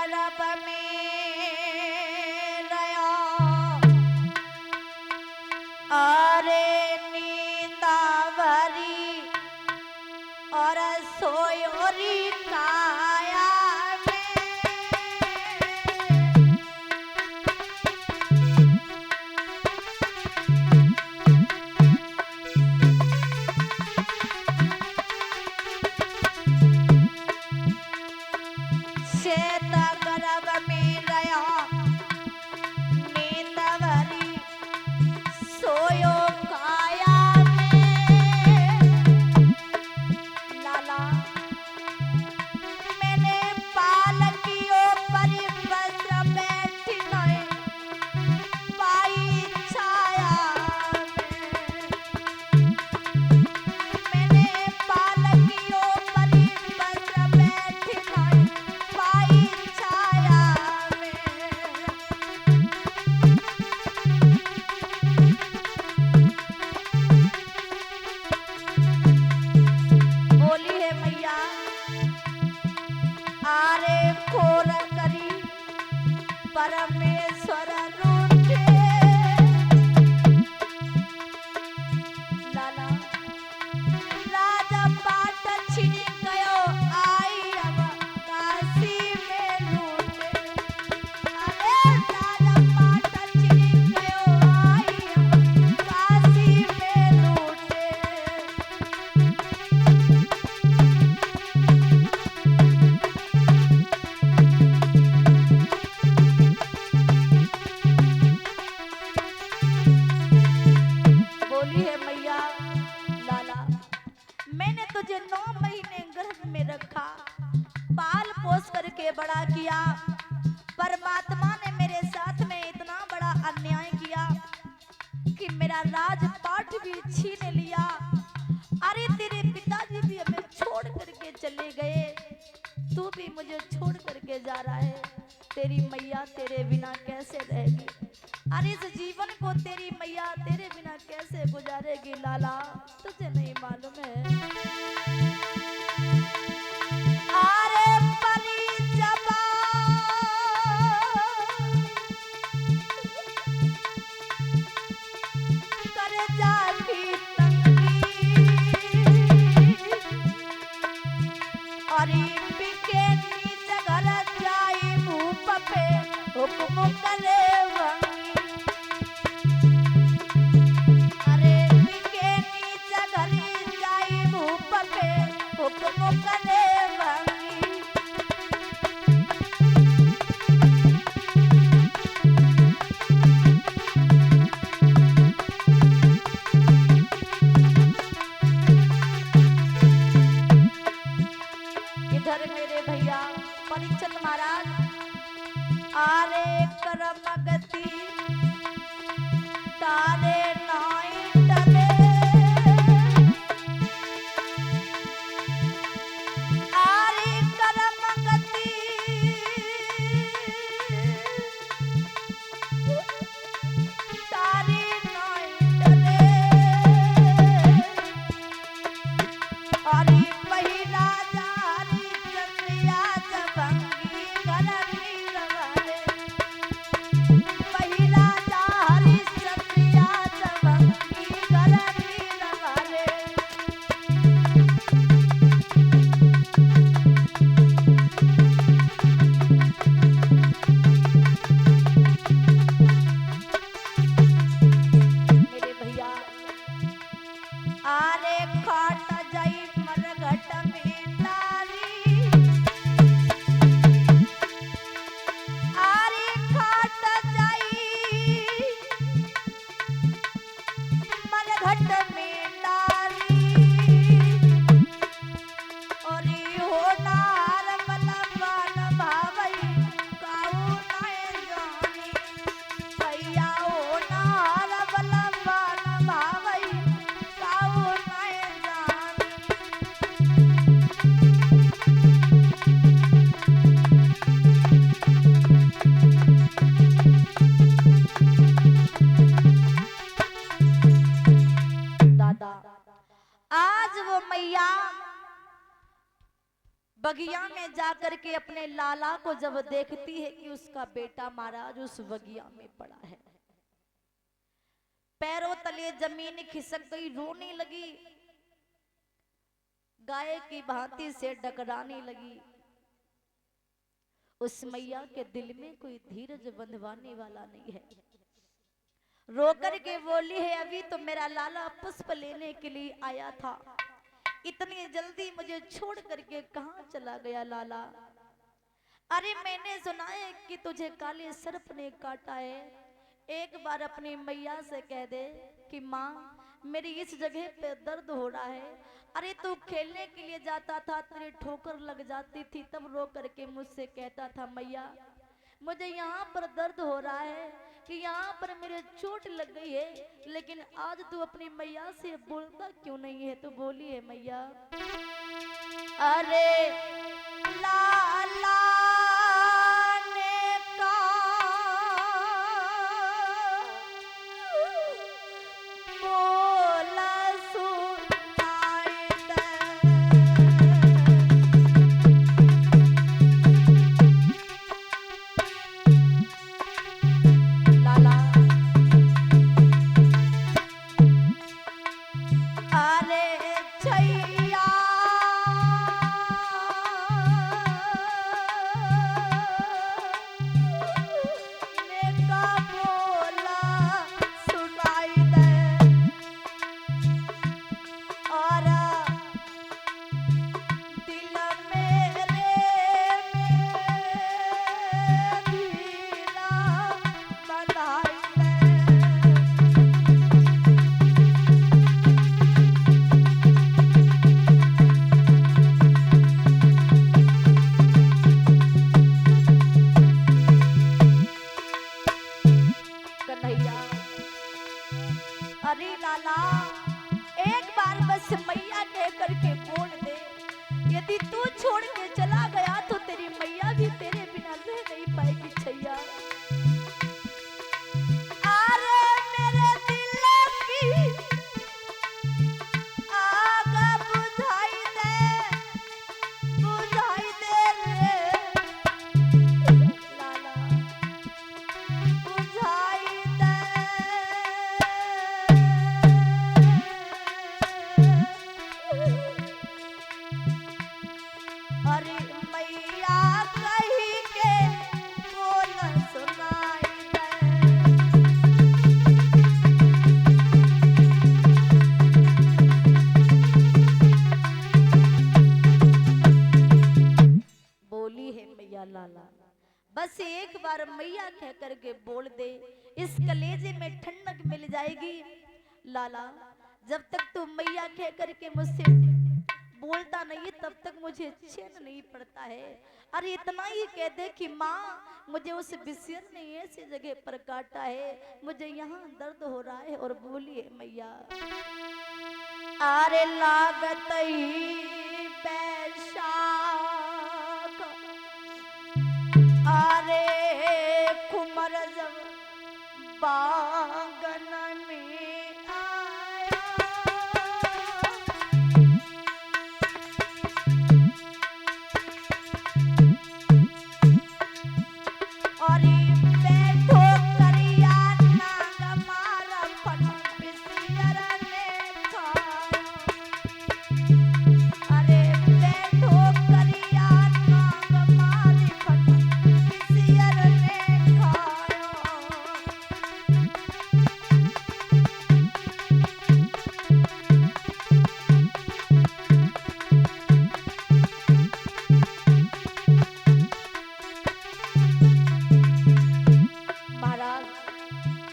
गर्भ में रया अरे नींदावरी और सोयोरी काया परमेश्वर रूठे लाला राजा पाट छिन गयो आई अब काशी में लूटे अरे राजा पाट छिन गयो आई अब काशी में लूटे मैंने तुझे 9 महीने गर्भ में रखा, पाल पोस करके बड़ा किया। परमात्मा ने मेरे साथ में इतना बड़ा अन्याय किया कि मेरा राजपाट भी छीन लिया। अरे तेरे पिताजी भी हमें छोड़ करके चले गए, तू भी मुझे छोड़ करके जा रहा है। तेरी मैया तेरे बिना कैसे रहेगी? अरे इस जीवन को तेरी मैया तेरे बिना कैसे गुजारेगी लाला, तुझे नहीं मालूम है? अरे परी जबान कर जाती तंगी, अरे बिके नीच घर जाई भूप पे हुक्म करे वंगी। अरे बिके नीच घर जाई भूप पे हुक्म करे वंगी। इधर मेरे भैया परीक्षित महाराज आरे करम गति तारे नाई टले, आरे करम गति तारे नाई टले, अरे पहिला जारी चंद्रिया जबंगी कर बगिया में जाकर के अपने लाला को जब देखती है कि उसका बेटा महाराज उस बगिया में पड़ा है, पैरों तले जमीन खिसक गई, रोने लगी, गाय की भांति से डकराने लगी। उस मैया के दिल में कोई धीरज बंधवाने वाला नहीं है। रोकर के बोली है, अभी तो मेरा लाला पुष्प लेने के लिए आया था, इतनी जल्दी मुझे छोड़ करके कहाँ चला गया लाला? अरे मैंने सुना है कि तुझे काले सर्प ने काटा है, एक बार अपनी मैया से कह दे कि माँ मेरी इस जगह पे दर्द हो रहा है। अरे तू खेलने के लिए जाता था, तेरे ठोकर लग जाती थी, तब रो करके मुझसे कहता था मैया मुझे यहाँ पर दर्द हो रहा है कि यहाँ पर मेरे चोट लग गई है, लेकिन आज तू अपनी मैया से बोलता क्यों नहीं है? तो बोली है मैया, अरे लाला ने बोला सुनाई दे। लाला अरे छैया ने का बोला सुनाई दे, और दिल मेरे में धीरा बंधाई दे। कन्हैया अरे लाला एक बार बस मैया कह करके बोल दे, यदि तू छोड़ के चला गया तो तेरी मैया भी तेरे बिना रह नहीं पाएगी छैया। अरे मेरे दिल की आग बुझाई दे रे लाला, बुझाई दे। अरे मैया कही के बोल सुनाई दे। बोली है मैया लाला, बस एक बार मैया कह करके बोल दे, इस कलेजे में ठंडक मिल जाएगी। लाला जब तक तू मैया कह करके मुझसे बोलता नहीं तब तक मुझे चैन नहीं पड़ता है। अरे इतना ही कह दे कि माँ मुझे उस बिस्यर ने ऐसी जगह पर काटा है, मुझे यहाँ दर्द हो रहा है। और बोली है मैया, अरे लागत ही बैशाख, अरे कुमर जब बागन में आया, और बैठो करिया नाग मारा फट बिस्यर ने खाया। अरे बैठो करिया नाग मारी फट बिस्यर ने खाया। महाराज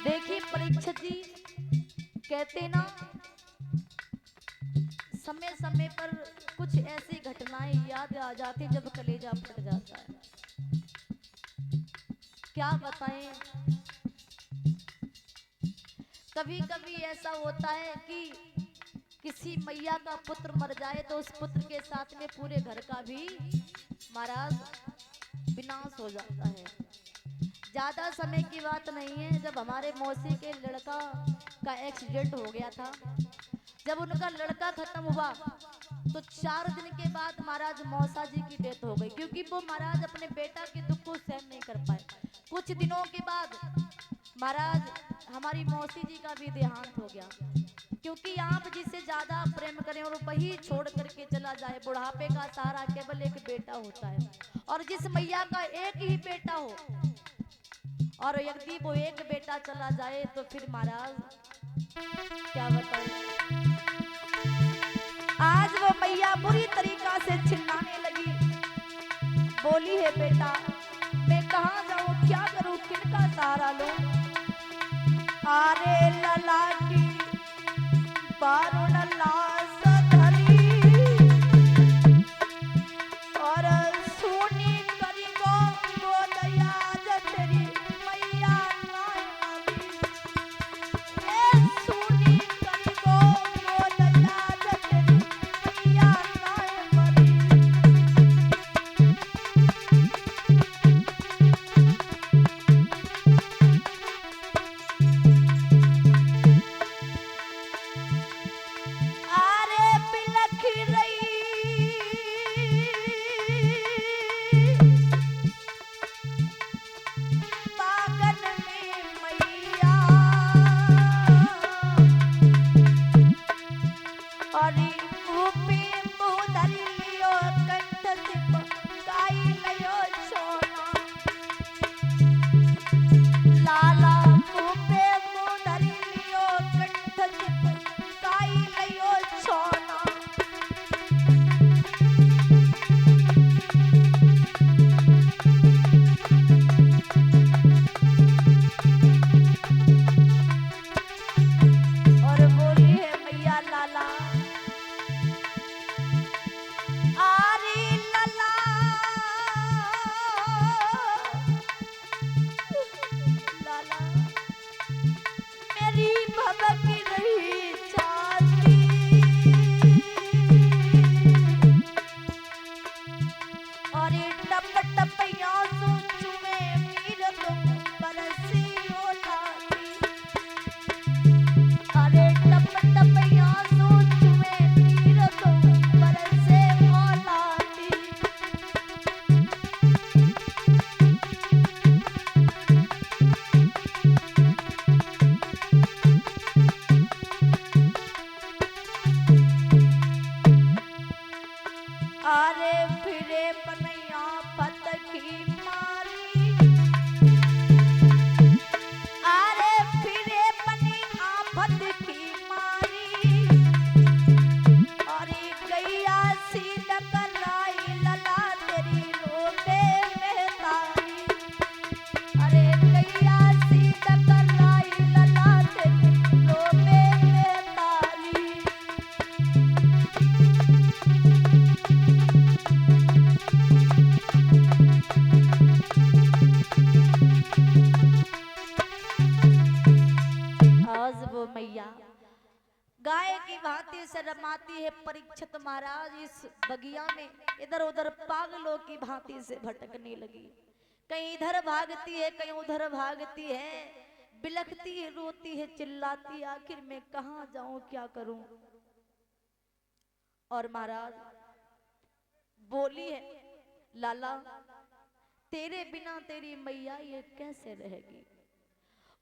देखिए परीक्षित जी कहते ना, समय समय पर कुछ ऐसी घटनाएं याद आ जाती जब कलेजा फट जाता है। क्या बताएं, कभी कभी ऐसा होता है कि किसी मैया का पुत्र मर जाए तो उस पुत्र के साथ में पूरे घर का भी महाराज विनाश हो जाता है। ज्यादा समय की बात नहीं है, जब हमारे मौसी के लड़का का एक्सीडेंट हो गया था, जब उनका लड़का खत्म हुआ तो 4 दिन के बाद महाराज मौसा जी की डेथ हो गई, क्योंकि वो महाराज अपने बेटा के दुख को सहन नहीं कर पाए। कुछ दिनों के बाद महाराज हमारी मौसी जी का भी देहांत हो गया, क्योंकि आप जिसे ज्यादा प्रेम करें और वही छोड़ करके चला जाए, बुढ़ापे का सहारा केवल एक बेटा होता है। और जिस मैया का एक ही बेटा हो और यदि वो एक बेटा चला जाए तो फिर महाराज क्या बताऊं। आज वो मैया बुरी तरीका से चिल्लाने लगी, बोली है बेटा मैं कहाँ जाऊं, क्या करूं, किनका सहारा लूं। अरे लला की बारुण लाश धरी और सुनी करी गो गोदया जतरी मैया नारी। ए सुनी करी गो गोदया जतरी मैया नारी। गाय की भांति शर्माती है परीक्षित महाराज इस बगिया में इधर उधर पागलों की भांति से भटकने लगी। कहीं इधर भागती है कहीं उधर भागती है, बिलखती है, रोती है, चिल्लाती, आखिर मैं कहाँ जाऊं, क्या करूं। और महाराज बोली है, लाला तेरे बिना तेरी मैया ये कैसे रहेगी।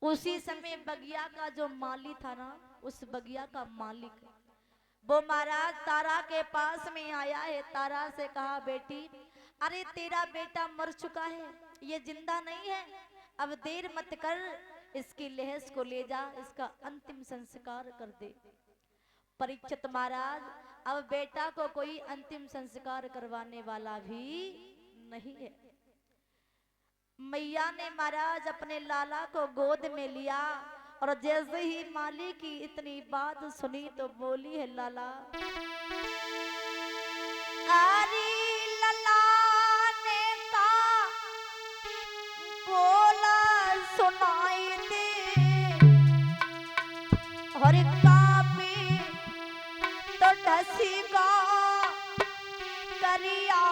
उसी समय बगिया का जो माली था ना, उस बगिया का मालिक वो महाराज तारा के पास में आया है। तारा से कहा, बेटी अरे तेरा बेटा मर चुका है, ये जिंदा नहीं है, अब देर मत कर, इसकी लहस को ले जा, इसका अंतिम संस्कार कर दे। परीक्षित महाराज अब बेटा को कोई अंतिम संस्कार करवाने वाला भी नहीं है। मैया ने महाराज अपने लाला को गोद में लिया और जैसे ही माली की इतनी बात सुनी तो बोली है, लाला अरे लाला ने का बोला सुनाई दे और कापी तो ढसी का करिया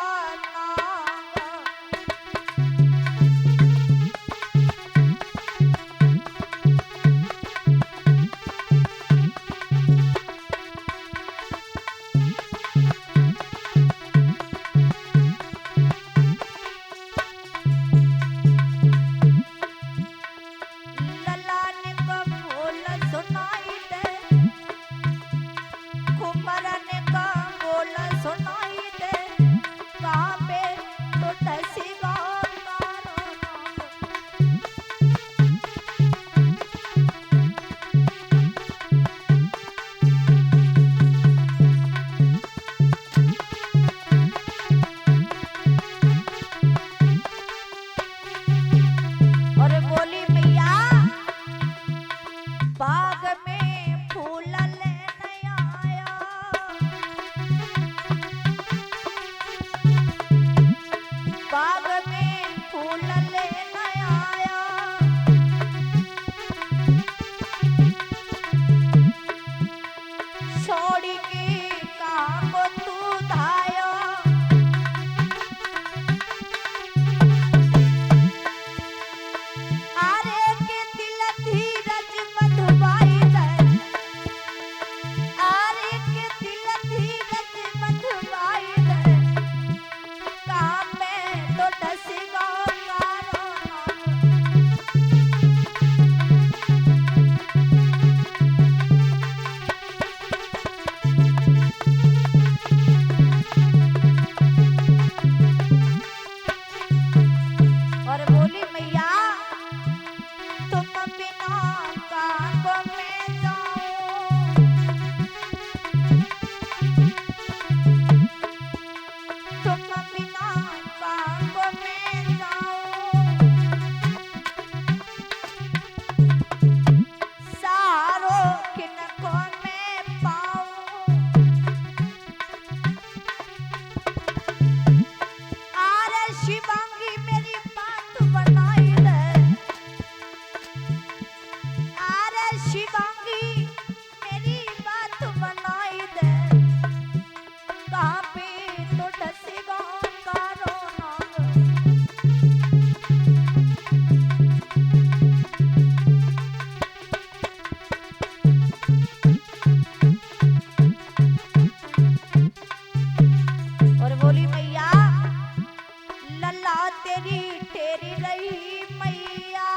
टेरी रही मैया,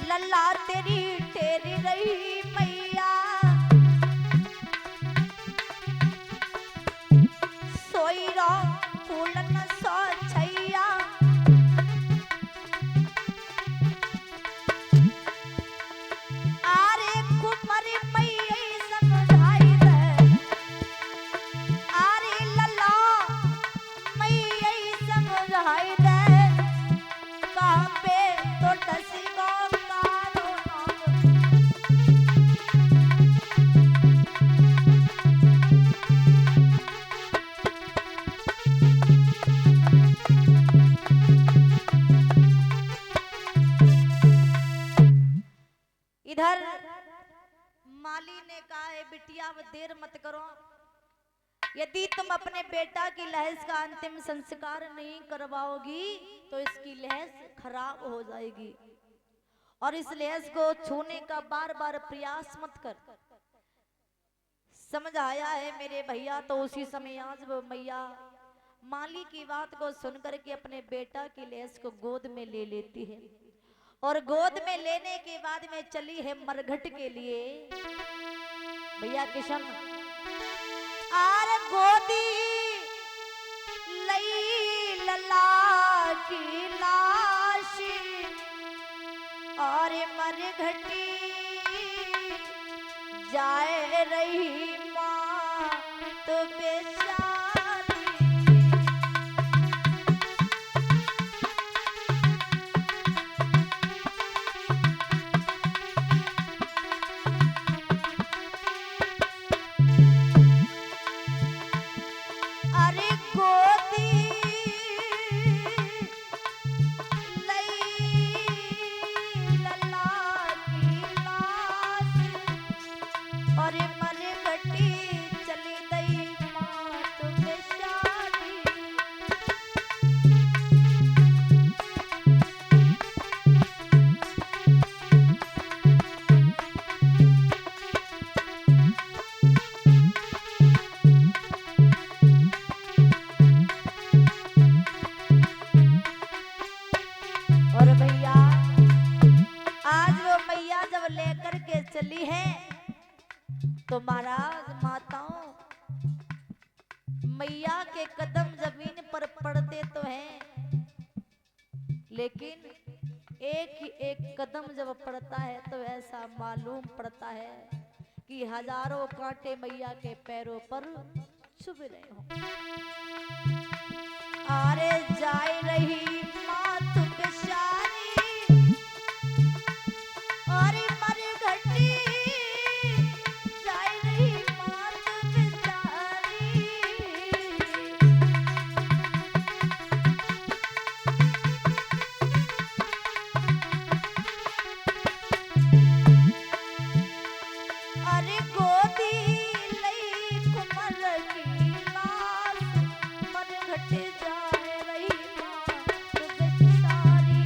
लल्ला तेरी टेरी रही मैया, सोई रो फूलन सो छैया, आरे कुमारी मैया समझाई दे, आरे लल्ला मैया समझाई दे, कहाँ पे तो टसी को कारो इधर माली ने कहा है बिटिया अब देर मत करो, यदि तुम अपने बेटा की लहज का अंतिम संस्कार नहीं करवाओगी तो इसकी लहज खराब हो जाएगी, और इस लहज को छूने का बार बार प्रयास मत कर। समझ आया है मेरे भैया? तो उसी समय आज वो मैया माली की बात को सुनकर के अपने बेटा की लहज को गोद में ले लेती है, और गोद में लेने के बाद में चली है मरघट के लिए। भैया किशन आर गोदी लई लला की लाश, और मरघटी जाए रही माँ तो बेचारी। अरे गोदी लई लला की लाश, और मरघटी चली गई मात बेचारी। और भैया आज वो मैया जब लेकर के चली है तो महाराज माताओं मैया के कदम जमीन पर पड़ते तो हैं, लेकिन एक ही एक कदम जब पड़ता है तो ऐसा मालूम पड़ता है कि हजारों कांटे मैया के पैरों पर चुभ रहे हो। आरे जाए रही मात बेचारी, और मरघटी जाए रही मात बेचारी। अरे गोदी लई कुंवर की लाश, मरघटी जाए रही मात बेचारी।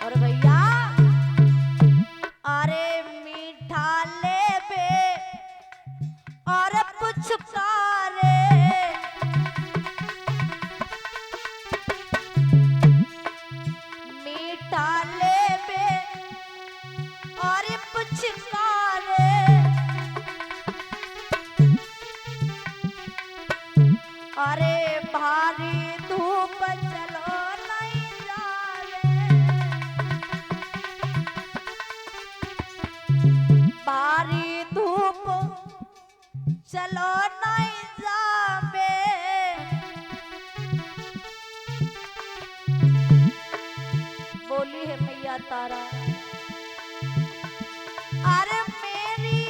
और भैया अरे मीठा ले बे और पुचकारे, मीठा ले बे और पुचकारे, अरे भारी धूप चलो नहीं जावे, भारी धूप चलो नहीं जावे। बोली है मैया तारा अरे मेरी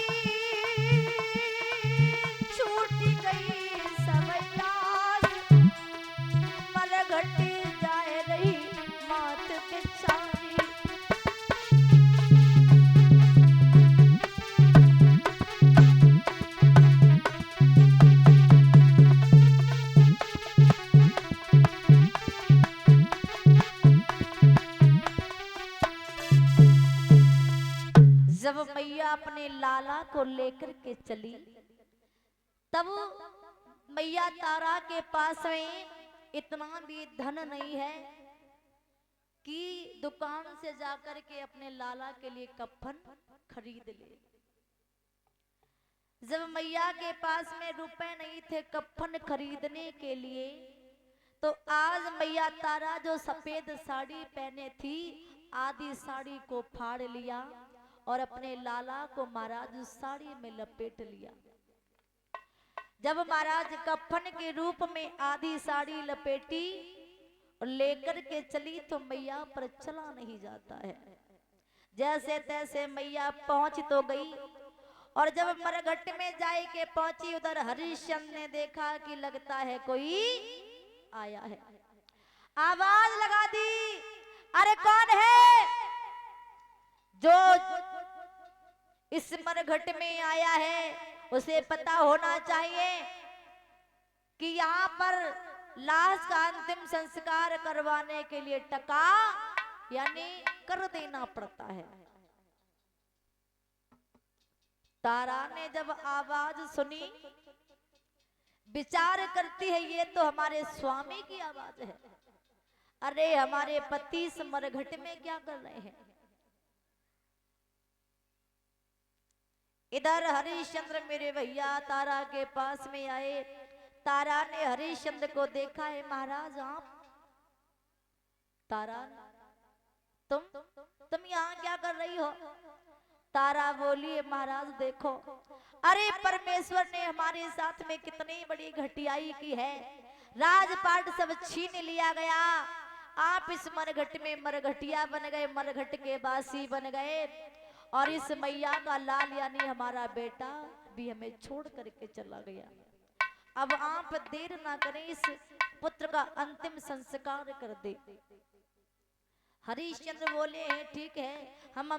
छूट गई सब याद, मरघटी जाए रही मात बेचारी। को लेकर के चली, तब मैया तारा के पास में इतना भी धन नहीं है कि दुकान से जाकर के अपने लाला के लिए कफन खरीद ले। जब मैया के पास में रुपए नहीं थे कफन खरीदने के लिए, तो आज मैया तारा जो सफेद साड़ी पहने थी, आधी साड़ी को फाड़ लिया और अपने लाला को महाराज उस साड़ी में लपेट लिया। जब महाराज कफन के रूप में आधी साड़ी लपेटी और लेकर के चली, तो मैया पर चला नहीं जाता है। जैसे तैसे मैया पहुंच तो गई, और जब मरघट में जाए के पहुंची, उधर हरिश्चंद्र ने देखा कि लगता है कोई आया है। आवाज लगा दी, अरे कौन है जो इस मरघट में आया है? उसे पता होना चाहिए कि यहाँ पर लाश का अंतिम संस्कार करवाने के लिए टका यानी कर देना पड़ता है। तारा ने जब आवाज सुनी, विचार करती है ये तो हमारे स्वामी की आवाज है। अरे हमारे पति इस मरघट में क्या कर रहे हैं? इधर हरिश्चंद्र मेरे भैया तारा के पास में आए। तारा ने हरिश्चंद्र को देखा है, महाराज आप? तारा, तुम यहाँ क्या कर रही हो? तारा बोली, महाराज देखो, अरे परमेश्वर ने हमारे साथ में कितनी बड़ी घटियाई की है। राजपाट सब छीन लिया गया, आप इस मरघट में मरघटिया बन गए, मरघट के बासी बन गए, और इस मैया का लाल यानी हमारा बेटा भी हमें छोड़ करके चला गया। अब आप देर ना करें, इस पुत्र का अंतिम संस्कार कर दे। हरिश्चंद्र बोले हैं ठीक है, हम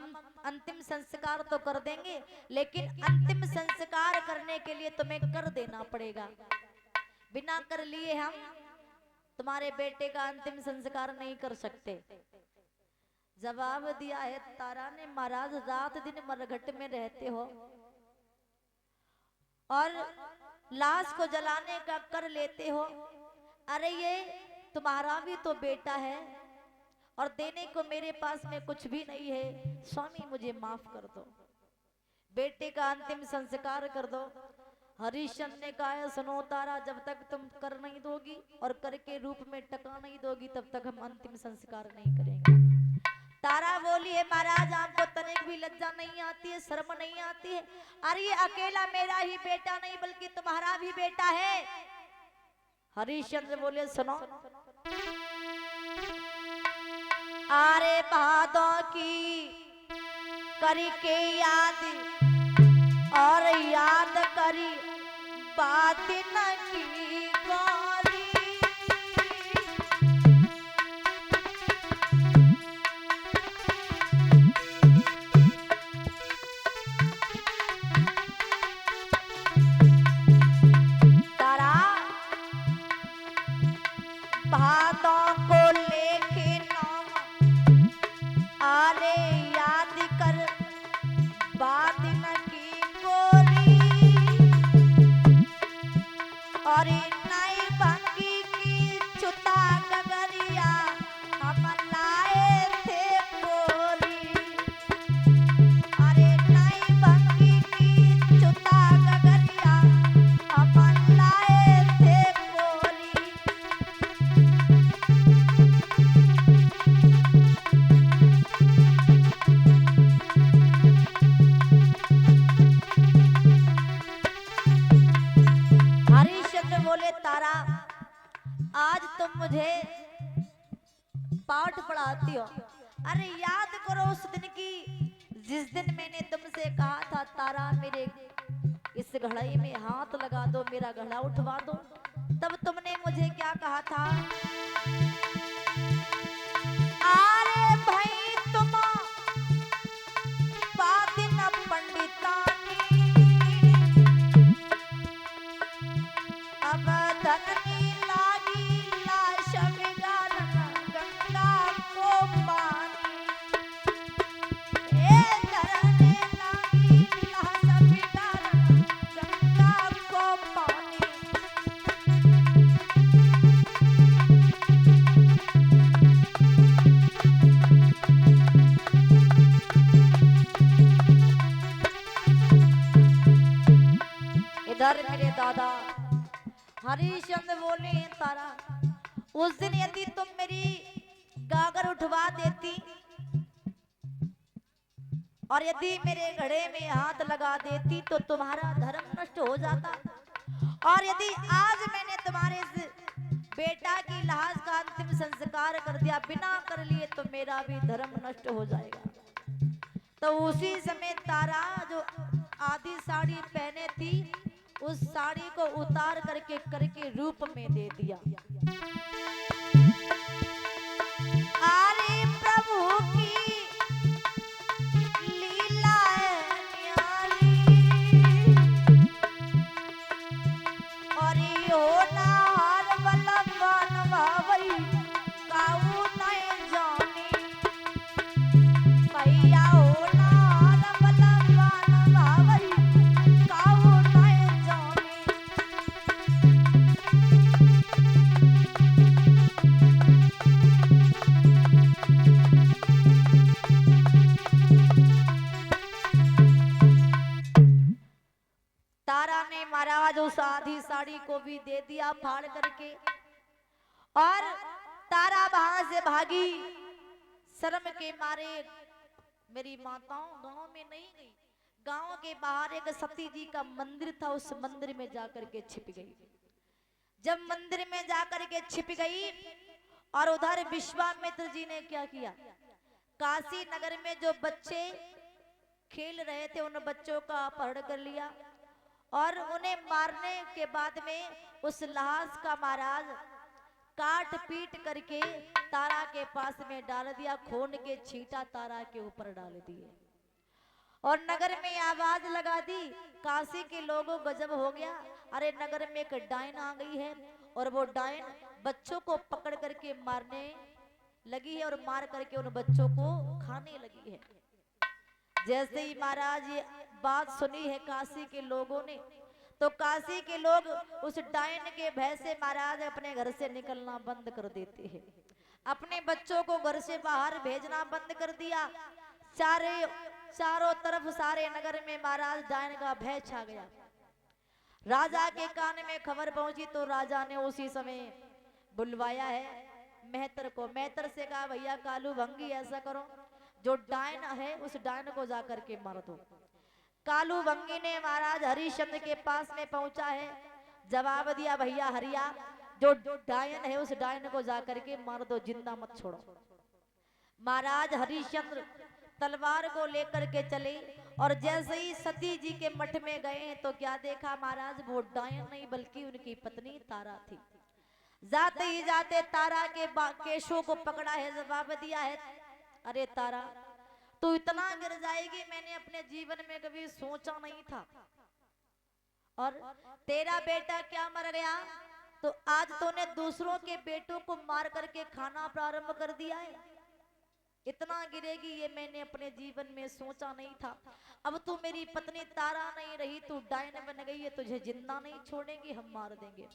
अंतिम संस्कार तो कर देंगे, लेकिन अंतिम संस्कार करने के लिए तुम्हें कर देना पड़ेगा। बिना कर लिए हम तुम्हारे बेटे का अंतिम संस्कार नहीं कर सकते। जवाब दिया है तारा ने, महाराज रात दिन मरघट में रहते हो और लाश को जलाने का कर लेते हो। अरे ये तुम्हारा भी तो बेटा है और देने को मेरे पास में कुछ भी नहीं है। स्वामी मुझे माफ कर दो, बेटे का अंतिम संस्कार कर दो। हरिश्चंद्र ने कहा, सुनो तारा, जब तक तुम कर नहीं दोगी और कर के रूप में टका नहीं दोगी, तब तक हम अंतिम संस्कार नहीं करेंगे। तारा बोली है, महाराज आपको तनिक भी लज्जा नहीं आती है, शर्म नहीं आती है? अरे ये अकेला मेरा ही बेटा नहीं बल्कि तुम्हारा भी बेटा है। हरिश्चंद्र बोले, सुनो, आरे भादों की करी के याद और याद करी बात न की गौरी। तारा भादों को लेके नाम आरे याद कर बात न की गोरी, और नई भंगी की चुता गगरिया हम लाए थे गोरी। अरे नई भंगी की चुता गगरिया हम लाए थे गोरी। हरिश्चंद्र बोले, तारा आज तुम मुझे पाठ पढ़ाती हो। अरे याद करो उस दिन की, जिस दिन मैंने तुमसे कहा था तारा मेरे इस घड़ाई में हाथ लगा दो, मेरा घड़ा उठवा दो। तब तुमने मुझे क्या कहा था? अरे भाई तुम बात न पंडितानी, अब धननी लागी लाश बिगाड़न गंगा को पानी। ए धरने लागी लाश बिगाड़न हरिश्चंद्र बोले तारा, उस दिन यदि तुम मेरी गागर उठवा देती और यदि मेरे घड़े में हाथ लगा देती तो तुम्हारा धर्म नष्ट हो जाता। और यदि आज मैंने तुम्हारे बेटा की लाश का अंतिम संस्कार कर दिया बिना कर लिए तो मेरा भी धर्म नष्ट हो जाएगा। तो उसी समय तारा जो आधी साड़ी पहने थी उस साड़ी को उतार करके रूप में दे दिया। अरे प्रभु की लीला है न्यारी, और यो नार बलवान भावई काऊ नहीं जानी, भैया हो नार बलवान भावई काऊ नहीं जानी। तारा ने महाराज उस आधी साड़ी को भी दे दिया फाड़ करके, और तारा वहां से भागी। शर्म के मारे मेरी माताओं गांव में नहीं गई, गांव के बाहर एक सती जी का मंदिर था, उस मंदिर में जाकर के छिप गई। जब मंदिर में जाकर के छिप गई और उधर विश्वामित्र जी ने क्या किया, काशी नगर में जो बच्चे खेल रहे थे उन बच्चों का अपहरण कर लिया और उन्हें मारने के बाद में उस लाश का महाराज काट पीट करके तारा के पास में डाल दिया, खून के छींटा तारा के ऊपर डाल दिए और नगर में आवाज लगा दी। काशी के लोगों गजब हो गया, अरे नगर में एक डायन आ गई है और वो डायन बच्चों को पकड़ करके मारने लगी है और मार करके उन बच्चों को खाने लगी है। जैसे ही महाराज ये बात सुनी है काशी के लोगों ने, तो काशी के लोग उस डायन के भय से महाराज अपने घर से निकलना बंद कर देते हैं, अपने बच्चों को घर से बाहर भेजना बंद कर दिया। चारों तरफ सारे नगर में महाराज डायन का भय छा गया। राजा के कान में खबर पहुंची तो राजा ने उसी समय बुलवाया है मेहतर को। मेहतर से कहा भैया कालू भंगी ऐसा करो, जो डायन है उस डायन को जाकर के मार दो। कालू भंगी ने महाराज हरिश्चंद्र के पास में पहुंचा है, जवाब दिया भैया हरिया जो डायन है उस डायन को जाकर के मार दो, जिंदा मत छोड़ो। महाराज हरिश्चंद्र तलवार को लेकर के चले और जैसे ही सती जी के मठ में गए तो क्या देखा महाराज, वो डायन नहीं बल्कि उनकी पत्नी तारा थी। जाते ही जाते तारा के केशों को पकड़ा है, जवाब दिया है अरे तारा तू इतना गिर जाएगी मैंने अपने जीवन में कभी सोचा नहीं था, और तेरा बेटा क्या मर गया तो आज तूने दूसरों के बेटों को मार करके खाना प्रारंभ कर दिया है। इतना गिरेगी ये मैंने अपने जीवन में सोचा नहीं था। अब तू मेरी पत्नी तारा नहीं रही, तू डायन बन गई है, तुझे जिंदा नहीं छोड़ेंगे, हम मार देंगे।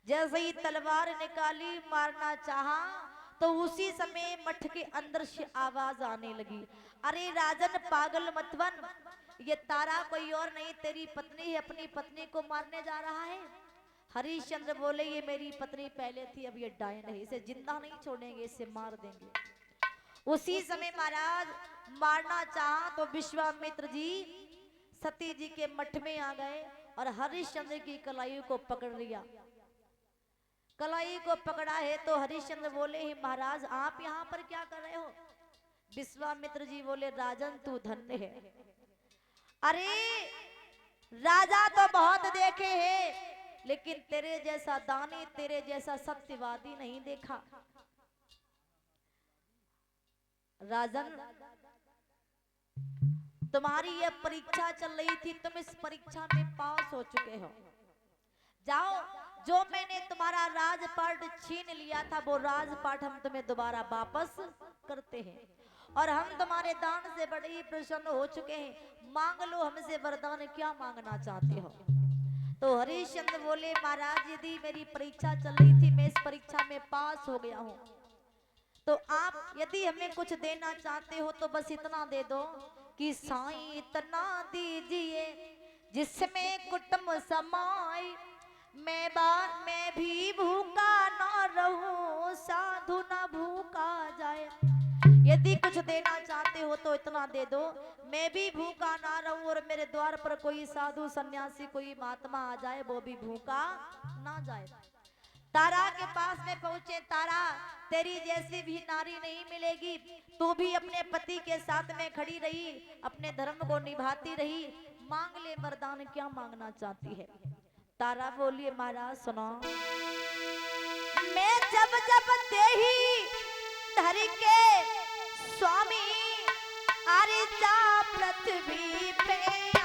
जैसे ही तलवार निकाली मारना चाहा तो उसी समय मठ के अंदर से आवाज आने लगी, अरे राजन पागल मत बन, ये तारा कोई और नहीं तेरी पत्नी है, अपनी पत्नी को मारने जा रहा है। हरिश्चंद्र बोले ये मेरी पत्नी पहले थी, अब ये डायन है, इसे जिंदा नहीं छोड़ेंगे, इसे मार देंगे। उसी समय महाराज मारना चाहा तो विश्वामित्र जी सती जी के मठ में आ गए और हरिश्चंद्र की कलाई को पकड़ लिया। कलाई को पकड़ा है तो हरिश्चंद्र बोले ही महाराज आप यहाँ पर क्या कर रहे हो। विश्वामित्र जी बोले राजन तू धन्य है, अरे राजा तो बहुत देखे हैं लेकिन तेरे जैसा दानी तेरे जैसा सत्यवादी नहीं देखा। राजन तुम्हारी यह परीक्षा चल रही थी, तुम इस परीक्षा में पास हो चुके हो, जाओ जो मैंने तुम्हारा राजपाट छीन लिया था वो राजपाट हम तुम्हें दोबारा वापस करते हैं और हम तुम्हारे दान से बड़े ही प्रसन्न हो चुके हैं, मांग लो हमसे वरदान, क्या मांगना चाहते हो। तो हरिश्चंद्र बोले महाराज यदि मेरी परीक्षा चल रही थी मैं इस परीक्षा में पास हो गया हूँ, तो आप यदि हमें कुछ देना चाहते हो तो बस इतना दे दो कि साईं इतना दीजिए जिसमें कुटुंब समाए, मैं भी भूखा न रहूं, साधु न भूखा जाए। यदि कुछ देना चाहते हो तो इतना दे दो, मैं भी भूखा ना रहूं और मेरे द्वार पर कोई साधु सन्यासी कोई महात्मा आ जाए वो भी भूखा ना जाए। तारा के पास में पहुंचे। तारा, तेरी जैसी भी नारी नहीं मिलेगी, तू भी अपने पति के साथ में खड़ी रही, अपने धर्म को निभाती रही, मांग ले वरदान, क्या मांगना चाहती है। तारा बोलिए महाराज सुनो, मैं जब जब देही धर के स्वामी, अरे जा पृथ्वी पे